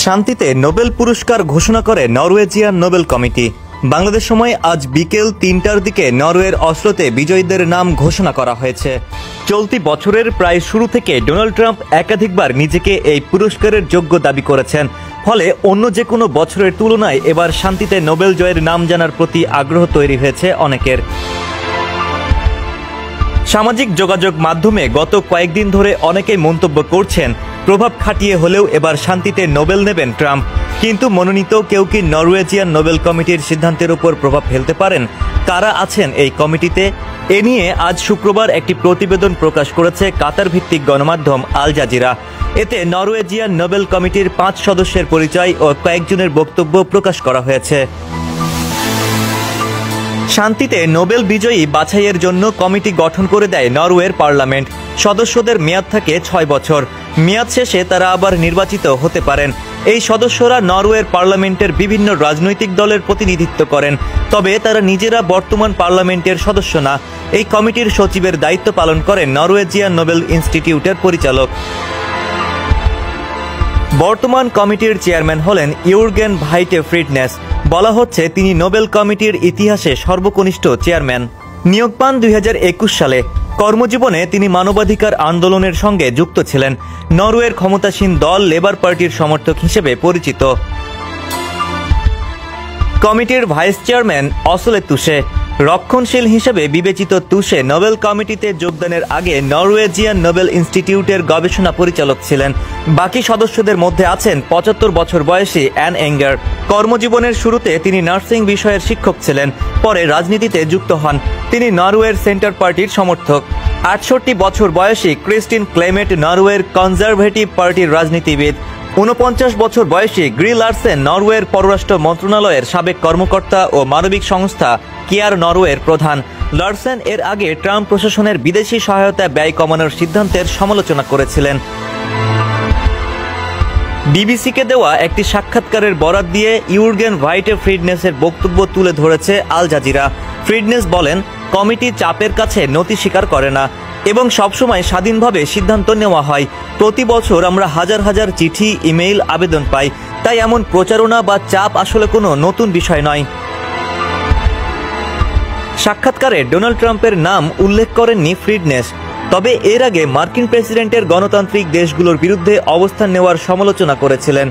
শান্তিতে নোবেল পুরস্কার ঘোষণা করে নরওয়েজিয়ান নোবেল কমিটি। বাংলাদেশ সময় আজ বিকেল ৩টার দিকে নরওয়ের অসলোতে বিজয়ীদের নাম ঘোষণা করা হয়েছে। চলতি বছরের প্রায় শুরু থেকে ডোনাল্ড ট্রাম্প একাধিকবার নিজেকে এই পুরস্কারের যোগ্য দাবি করেছেন। ফলে অন্য যে কোনো বছরের তুলনায় এবার শান্তিতে নোবেল জয়ের নাম জানার প্রতি আগ্রহ তৈরি হয়েছে অনেকের। সামাজিক যোগাযোগ মাধ্যমে গত কয়েকদিন ধরে অনেকেই মন্তব্য করছেন, প্রভাব খাটিয়ে হলেও এবার শান্তিতে নোবেল নেবেন ট্রাম্প। কিন্তু মনোনীত কেউ কি নরওয়েজিয়ান নোবেল কমিটির সিদ্ধান্তের উপর প্রভাব ফেলতে পারেন? কারা আছেন এই কমিটিতে? এ নিয়ে আজ শুক্রবার একটি প্রতিবেদন প্রকাশ করেছে কাতার ভিত্তিক গণমাধ্যম আল জাজিরা। এতে নরওয়েজিয়ান নোবেল কমিটির 5 সদস্যের পরিচয় ও কয়েকজনের বক্তব্য প্রকাশ করা হয়েছে। শান্তিতে নোবেল বিজয়ী বাছাইয়ের জন্য কমিটি গঠন করে দেয় নরওয়ের পার্লামেন্ট। সদস্যদের মেয়াদ থাকে 6 বছর। মেয়াদ শেষে তারা আবার নির্বাচিত হতে পারেন। এই সদস্যরা নরওয়ের পার্লামেন্টের বিভিন্ন রাজনৈতিক দলের প্রতিনিধিত্ব করেন, তবে তারা নিজেরা বর্তমান পার্লামেন্টের সদস্য না। এই কমিটির সচিবের দায়িত্ব পালন করেন নরওয়েজিয়ান নোবেল ইনস্টিটিউটের পরিচালক। বর্তমান কমিটির চেয়ারম্যান হলেন ইউর্গেন ভাইটে ফ্রিডনেস। বলা হচ্ছে তিনি নোবেল কমিটির ইতিহাসে সর্বকনিষ্ঠ চেয়ারম্যান। নিয়োগ পান 2021 সালে। কর্মজীবনে তিনি মানবাধিকার আন্দোলনের সঙ্গে যুক্ত ছিলেন। নরওয়ের ক্ষমতাসীন দল লেবার পার্টির সমর্থক হিসেবে পরিচিত। কমিটির ভাইস চেয়ারম্যান অসলে তুষে। রক্ষণশীল হিসেবে বিবেচিত তুষে নোবেল কমিটিতে যোগদানের আগে নরওয়েজিয়ান নোবেল ইনস্টিটিউটের গবেষণা পরিচালক ছিলেন। বাকি সদস্যদের মধ্যে আছেন 75 বছর বয়সী অ্যান এঙ্গার। কর্মজীবনের শুরুতে তিনি নার্সিং বিষয়ের শিক্ষক ছিলেন, পরে রাজনীতিতে যুক্ত হন। তিনি নরওয়ের সেন্টার পার্টির সমর্থক। 68 বছর বয়সী ক্রিস্টিন ক্লেমেট নরওয়ের কনজারভেটিভ পার্টির রাজনীতিবিদ। 49 বছর বয়সী গ্রি লারসেন নরওয়ের পররাষ্ট্র মন্ত্রণালয়ের সাবেক কর্মকর্তা ও মানবিক সংস্থা কেয়ার নরওয়ের প্রধান। লারসেন এর আগে ট্রাম্প প্রশাসনের বিদেশি সহায়তা ব্যয় কমানোর সিদ্ধান্তের সমালোচনা করেছিলেন। বিবিসিকে দেওয়া একটি সাক্ষাৎকারের বরাত দিয়ে ইউর্গেন ভাইটে ফ্রিডনেসের বক্তব্য তুলে ধরেছে আল জাজিরা। ফ্রিডনেস বলেন, কমিটি চাপের কাছে নতি স্বীকার করে না এবং সবসময় স্বাধীনভাবে সিদ্ধান্ত নেওয়া হয়। প্রতি বছর আমরা হাজার হাজার চিঠি, ইমেইল, আবেদন পাই, তাই এমন প্রচারণা বা চাপ আসলে কোনো নতুন বিষয় নয়। সাক্ষাৎকারে ডোনাল্ড ট্রাম্পের নাম উল্লেখ করেননি ফ্রিডনেস, তবে এর আগে মার্কিন প্রেসিডেন্টের গণতান্ত্রিক দেশগুলোর বিরুদ্ধে অবস্থান নেওয়ার সমালোচনা করেছিলেন।